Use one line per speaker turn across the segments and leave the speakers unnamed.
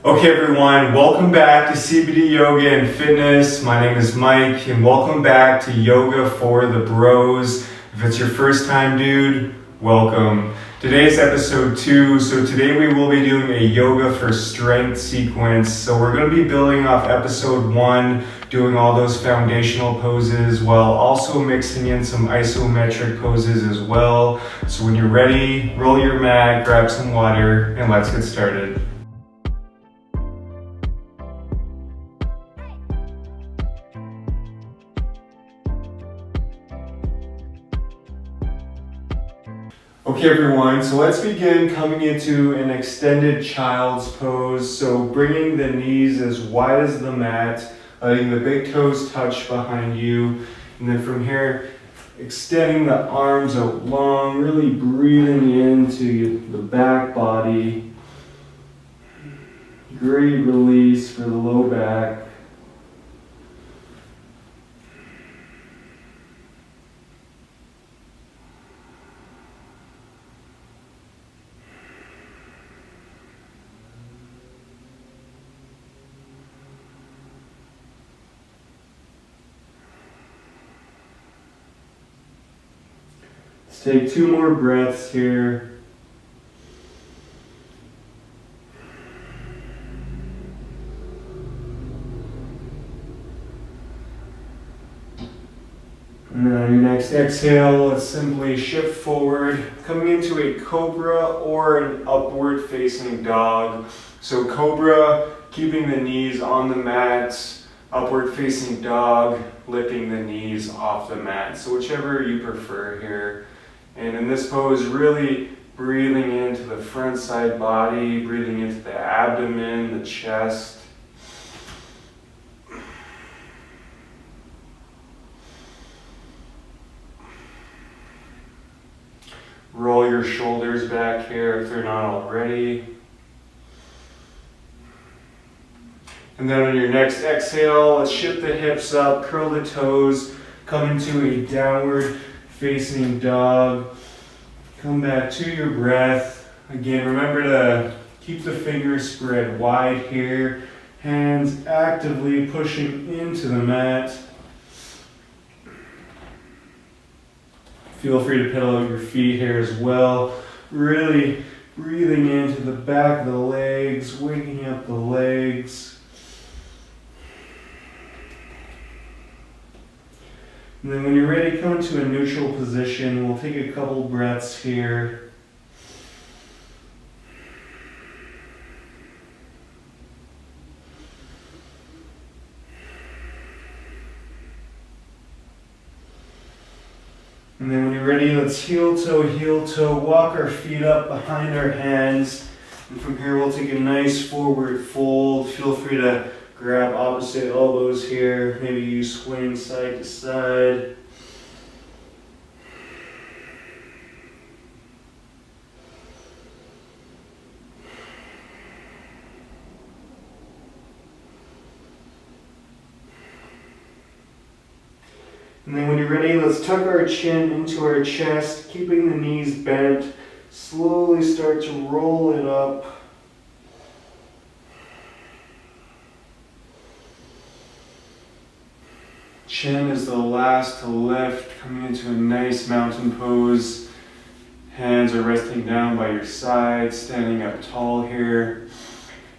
Okay everyone, welcome back to CBD Yoga and Fitness. My name is Mike and welcome back to Yoga for the Bros. If it's your first time, dude, welcome. Today's episode 2, so today we will be doing a yoga for strength sequence. So we're going to be building off episode 1, doing all those foundational poses while also mixing in some isometric poses as well. So when you're ready, roll your mat, grab some water, and let's get started. Okay everyone, so let's begin coming into an extended child's pose. So bringing the knees as wide as the mat, letting the big toes touch behind you. And then from here, extending the arms out long, really breathing into the back body. Great release for the low back. Let's take 2 more breaths here. And then on your next exhale, let's simply shift forward, coming into a cobra or an upward facing dog. So cobra, keeping the knees on the mat, upward facing dog, lifting the knees off the mat. So whichever you prefer here. And in this pose, really breathing into the front side body, breathing into the abdomen, the chest. Roll your shoulders back here if they're not already. And then on your next exhale, let's shift the hips up, curl the toes, come into a downward facing dog. Come back to your breath. Again, remember to keep the fingers spread wide here. Hands actively pushing into the mat. Feel free to pedal out your feet here as well. Really breathing into the back of the legs, waking up the legs. And then when you're ready, come into a neutral position. We'll take a couple breaths here. And then when you're ready, let's heel toe, walk our feet up behind our hands. And from here, we'll take a nice forward fold. Feel free to grab opposite elbows here. Maybe you swing side to side. And then when you're ready, let's tuck our chin into our chest, keeping the knees bent. Slowly start to roll it up. Chin is the last to lift, coming into a nice mountain pose. Hands are resting down by your side, standing up tall here.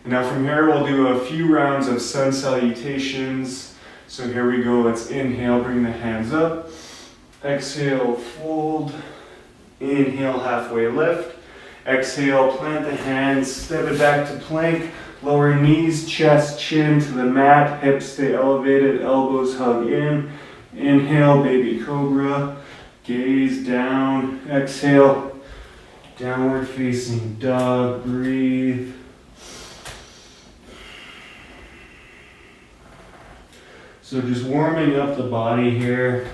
And now from here, we'll do a few rounds of sun salutations. So here we go, let's inhale, bring the hands up. Exhale, fold. Inhale, halfway lift. Exhale, plant the hands, step it back to plank. Lower knees, chest, chin to the mat, hips stay elevated, elbows hug in. Inhale, baby cobra. Gaze down. Exhale, downward facing dog. Breathe. So just warming up the body here.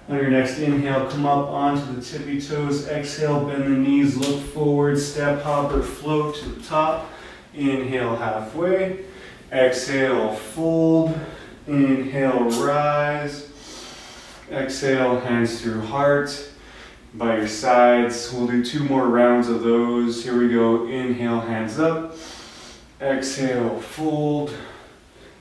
On your next inhale, come up onto the tippy toes. Exhale, bend the knees, look forward, step, hop, or float to the top. Inhale halfway. Exhale, fold. Inhale, rise. Exhale, hands through heart. By your sides. We'll do 2 more rounds of those. Here we go. Inhale, hands up. Exhale, fold.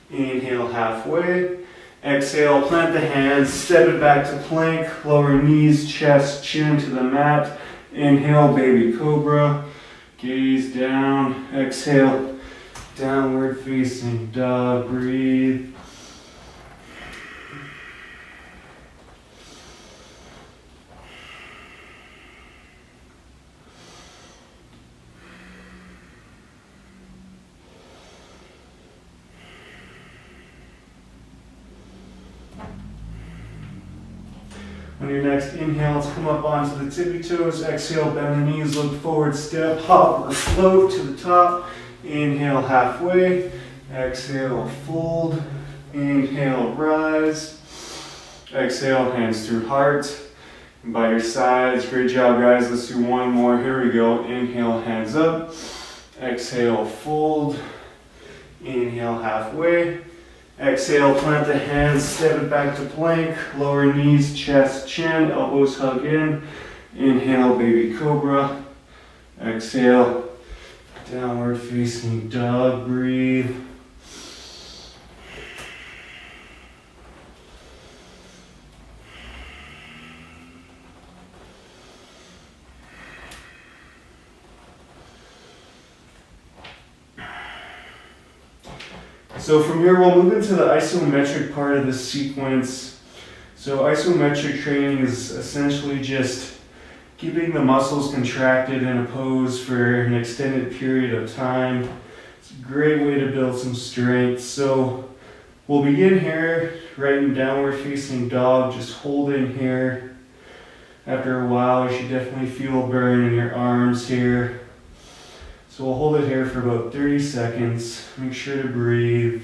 Inhale, halfway. Exhale, plant the hands, step it back to plank, lower knees, chest, chin to the mat. Inhale, baby cobra. Gaze down. Exhale, downward facing dog. Breathe. On your next inhale, come up onto the tippy toes. Exhale, bend the knees, look forward, step, hop or float to the top. Inhale, halfway. Exhale, fold. Inhale, rise. Exhale, hands through heart. And by your sides. Great job, guys. Let's do 1 more. Here we go. Inhale, hands up. Exhale, fold. Inhale, halfway. Exhale, plant the hands, step it back to plank, lower knees, chest, chin, elbows hug in. Inhale, baby cobra. Exhale, downward facing dog. Breathe. So from here, we'll move into the isometric part of this sequence. So isometric training is essentially just keeping the muscles contracted in a pose for an extended period of time. It's a great way to build some strength. So we'll begin here, right in downward facing dog, just holding here. After a while, you should definitely feel a burn in your arms here. So we'll hold it here for about 30 seconds. Make sure to breathe.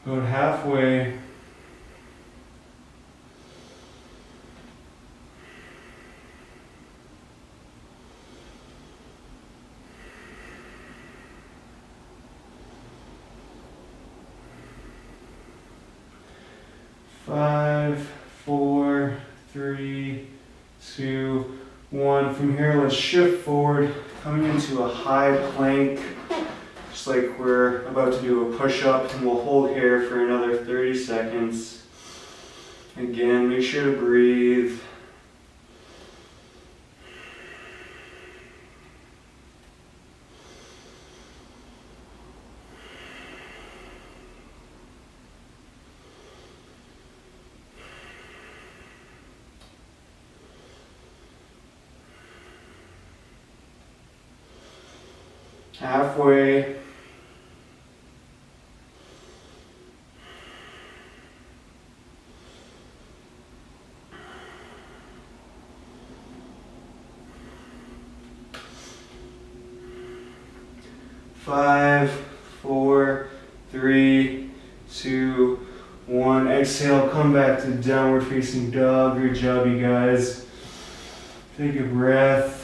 About halfway. Five, four, three, two, one. From here, let's shift forward, coming into a high plank, just like we're about to do a push-up, and we'll hold here for another 30 seconds. Again, make sure to breathe. Halfway. Five, four, three, two, one. Exhale, come back to downward facing dog. Good job, you guys. Take a breath.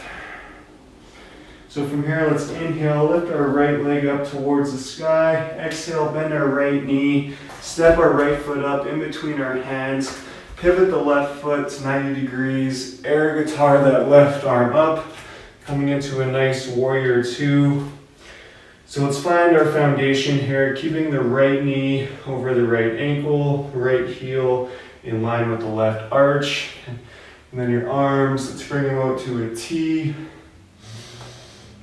So from here, let's inhale, lift our right leg up towards the sky. Exhale, bend our right knee, step our right foot up in between our hands, pivot the left foot to 90 degrees, air guitar that left arm up, coming into a nice warrior 2. So let's find our foundation here, keeping the right knee over the right ankle, right heel in line with the left arch. And then your arms, let's bring them out to a T.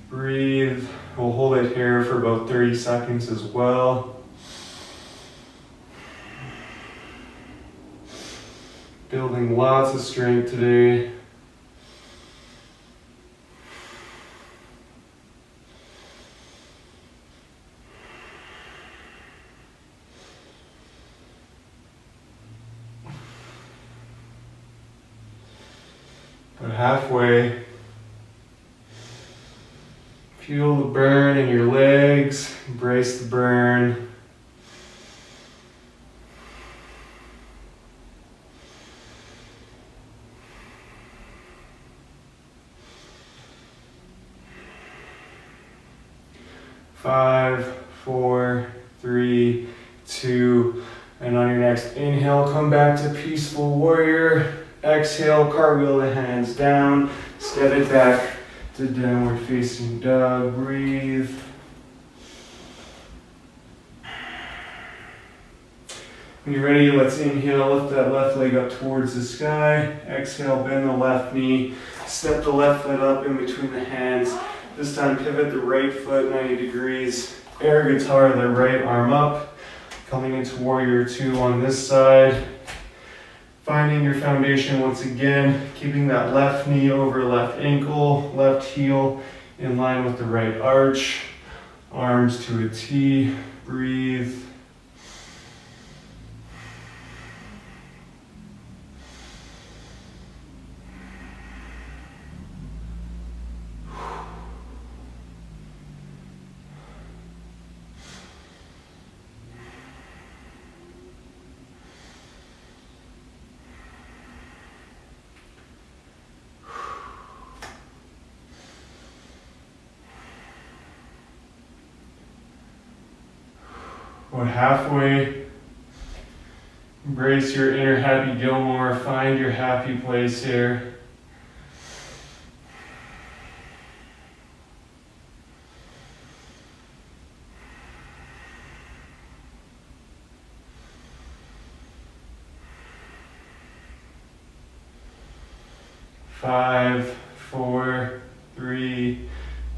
Breathe. We'll hold it here for about 30 seconds as well. Building lots of strength today. About halfway. If Feel the burn in your legs, embrace the burn. Five, 4, 3, 2, and on your next inhale, come back to peaceful warrior. Exhale, cartwheel the hands down, step it back to downward facing dog. Breathe. When you're ready, let's inhale, lift that left leg up towards the sky. Exhale, bend the left knee, step the left foot up in between the hands. This time pivot the right foot 90 degrees. Air guitar the right arm up. Coming into warrior 2 on this side. Finding your foundation once again. Keeping that left knee over left ankle. Left heel in line with the right arch. Arms to a T. Breathe. We're halfway. Embrace your inner Happy Gilmore. Find your happy place here. Five, 4, 3,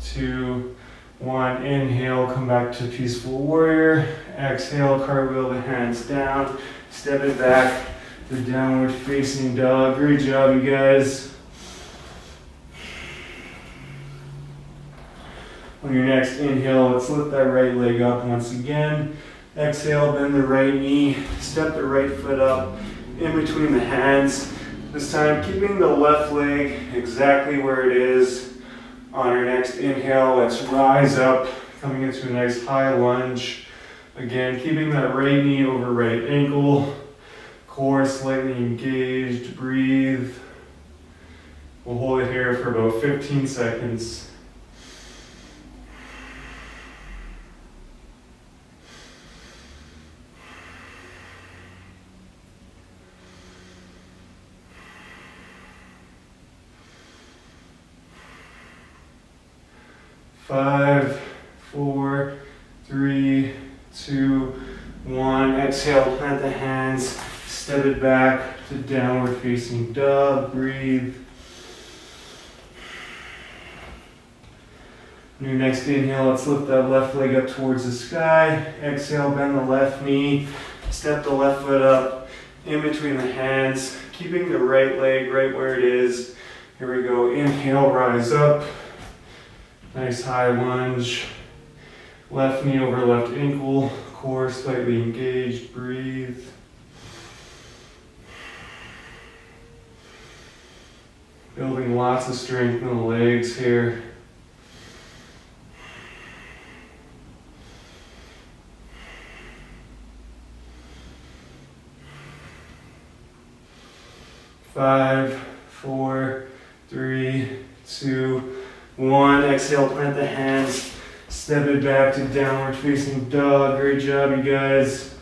2, 1. Inhale, come back to peaceful warrior. Exhale, cartwheel the hands down. Step it back to downward facing dog. Great job, you guys. On your next inhale, let's lift that right leg up once again. Exhale, bend the right knee. Step the right foot up in between the hands. This time, keeping the left leg exactly where it is. On our next inhale, let's rise up, coming into a nice high lunge. Again, keeping that right knee over right ankle. Core slightly engaged. Breathe. We'll hold it here for about 15 seconds. Five, 4, 3, 2, 1. Exhale, plant the hands, step it back to downward facing dog. Breathe. On your next inhale, let's lift that left leg up towards the sky. Exhale, bend the left knee, step the left foot up in between the hands, keeping the right leg right where it is. Here we go. Inhale, rise up. Nice high lunge. Left knee over left ankle. Core slightly engaged. Breathe. Building lots of strength in the legs here. Five, 4, 3, 2, 1. Exhale, plant the hands, step it back to downward facing dog. Great job, you guys.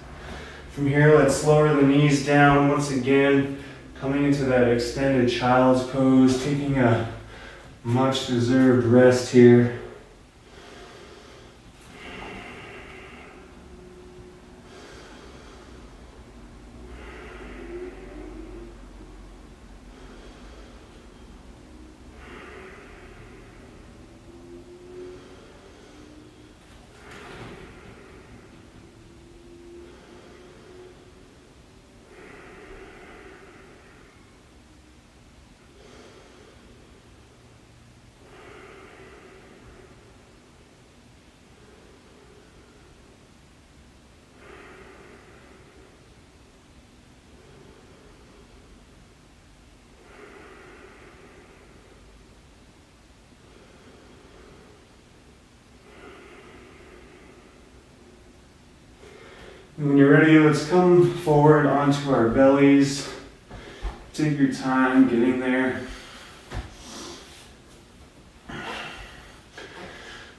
From here, let's lower the knees down once again, coming into that extended child's pose, taking a much deserved rest here. And when you're ready, let's come forward onto our bellies. Take your time getting there.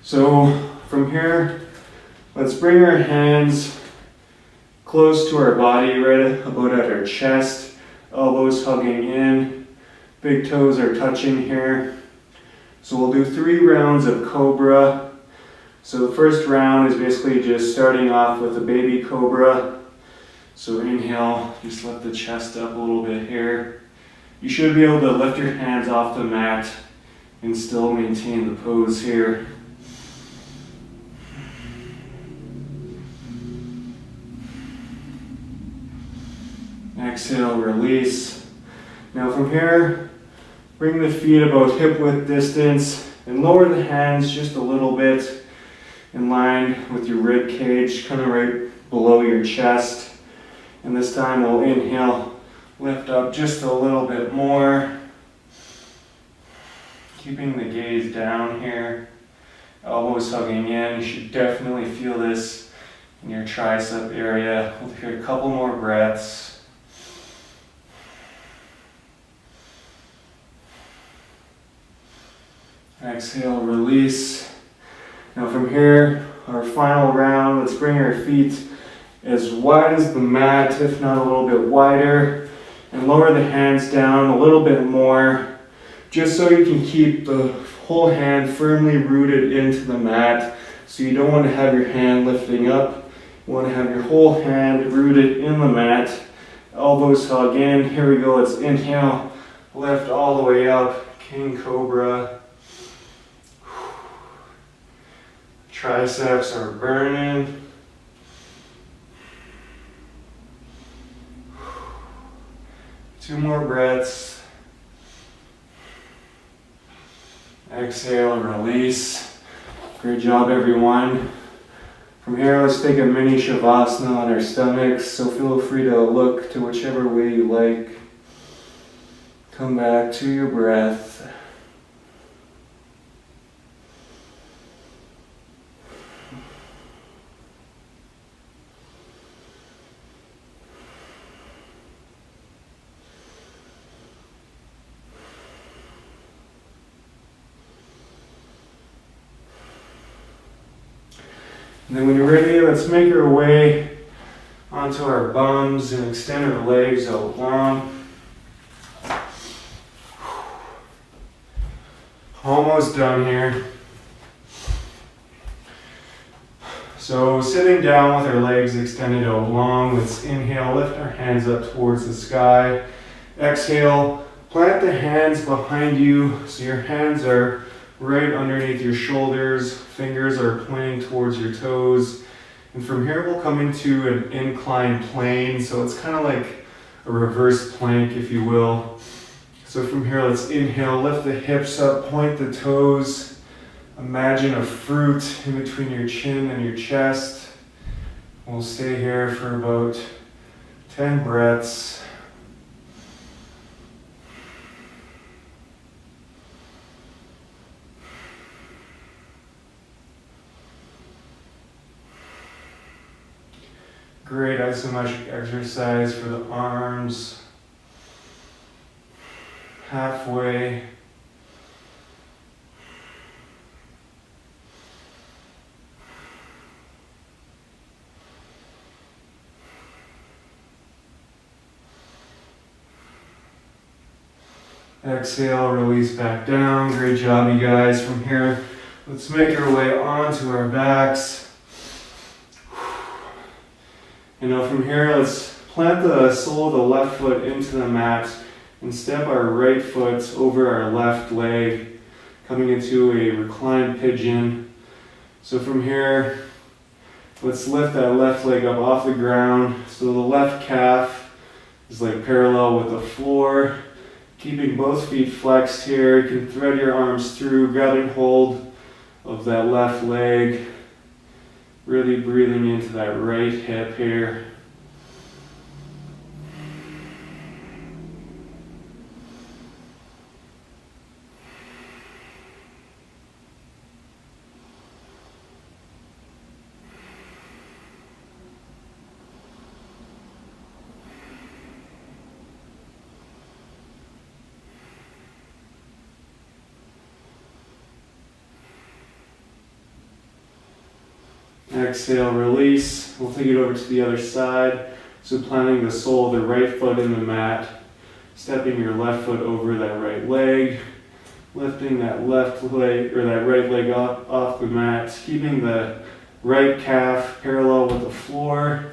So from here, let's bring our hands close to our body, right about at our chest, elbows hugging in, big toes are touching here. So we'll do 3 rounds of cobra. So the first round is basically just starting off with a baby cobra. So inhale, just lift the chest up a little bit here. You should be able to lift your hands off the mat and still maintain the pose here. Exhale, release. Now from here, bring the feet about hip width distance and lower the hands just a little bit in line with your rib cage, kind of right below your chest. And this time we'll inhale, lift up just a little bit more. Keeping the gaze down here, elbows hugging in. You should definitely feel this in your tricep area. We'll take a couple more breaths. Exhale, release. Now from here, our final round, let's bring our feet as wide as the mat, if not a little bit wider, and lower the hands down a little bit more, just so you can keep the whole hand firmly rooted into the mat. So you don't want to have your hand lifting up, you want to have your whole hand rooted in the mat. Elbows hug in. Here we go, let's inhale, lift all the way up, King Cobra. Triceps are burning. Two more breaths. Exhale, release. Great job, everyone. From here, let's take a mini shavasana on our stomachs, so feel free to look to whichever way you like. Come back to your breath. And then when you're ready, let's make our way onto our bums and extend our legs out long. Almost done here. So sitting down with our legs extended out long, let's inhale, lift our hands up towards the sky. Exhale, plant the hands behind you so your hands are right underneath your shoulders, fingers are pointing towards your toes. And from here we'll come into an inclined plane, so it's kind of like a reverse plank, if you will. So from here, let's inhale, lift the hips up, point the toes. Imagine a fruit in between your chin and your chest. We'll stay here for about 10 breaths. Great isometric exercise for the arms. Halfway. Exhale, release back down. Great job, you guys. From here, let's make our way onto our backs. And now from here, let's plant the sole of the left foot into the mat and step our right foot over our left leg, coming into a reclined pigeon. So from here, let's lift that left leg up off the ground. So the left calf is like parallel with the floor. Keeping both feet flexed here, you can thread your arms through, grabbing hold of that left leg. Really breathing into that right hip here. Exhale, release. We'll take it over to the other side. So planting the sole of the right foot in the mat, stepping your left foot over that right leg, lifting that left leg or that right leg off the mat, keeping the right calf parallel with the floor,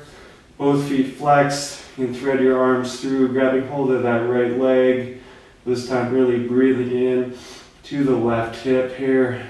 both feet flexed. You can thread your arms through, grabbing hold of that right leg. This time really breathing in to the left hip here.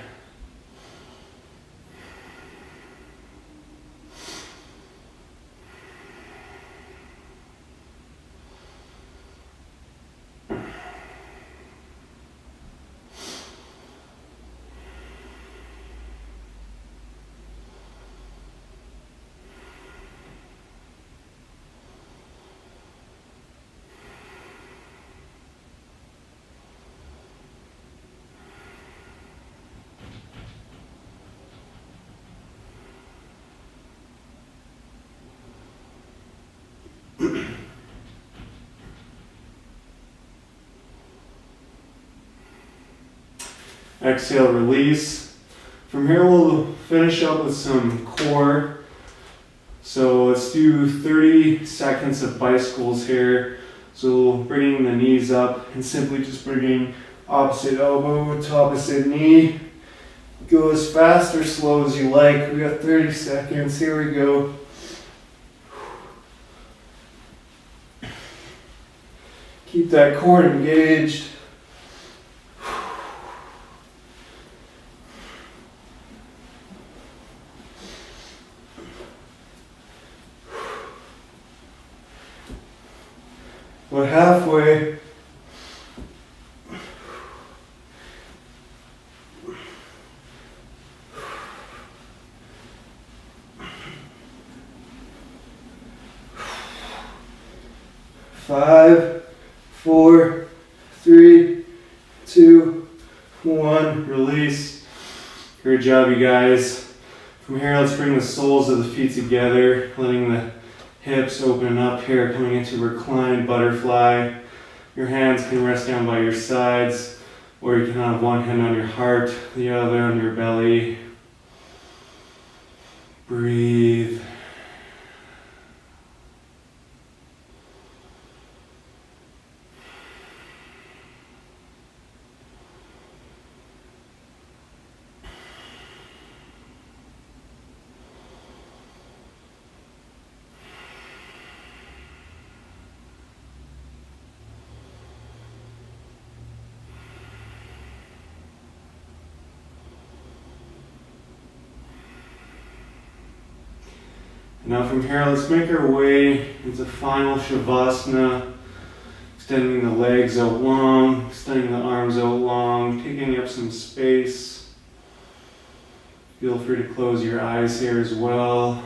Exhale, release. From here we'll finish up with some core. So let's do 30 seconds of bicycles here. So bringing the knees up and simply just bringing opposite elbow to opposite knee. Go as fast or slow as you like. We got 30 seconds. Here we go. Keep that core engaged. We're halfway. Five, 4, 3, 2, 1. Release. Great job, you guys. From here, let's bring the soles of the feet together, letting the hips open up here, coming into reclined butterfly. Your hands can rest down by your sides, or you can have one hand on your heart, the other on your belly. Breathe. Now from here, let's make our way into final Shavasana, extending the legs out long, extending the arms out long, taking up some space. Feel free to close your eyes here as well.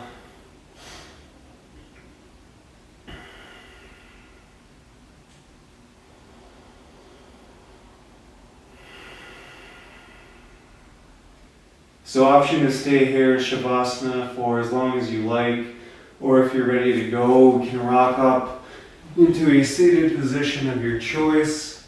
So option to stay here in Shavasana for as long as you like, or if you're ready to go, you can rock up into a seated position of your choice.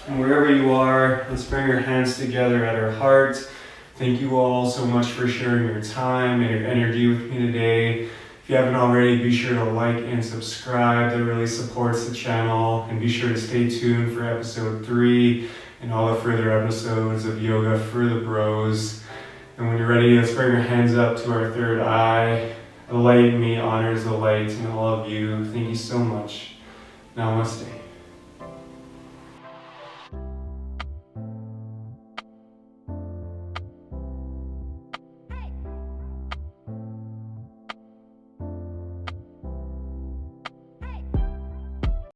And wherever you are, let's bring your hands together at our heart. Thank you all so much for sharing your time and your energy with me today. If you haven't already, be sure to like and subscribe. That really supports the channel. And be sure to stay tuned for episode 3 and all the further episodes of Yoga for the Bros. And when you're ready, let's bring our hands up to our third eye. The light in me honors the light in all of you. Thank you so much. Namaste.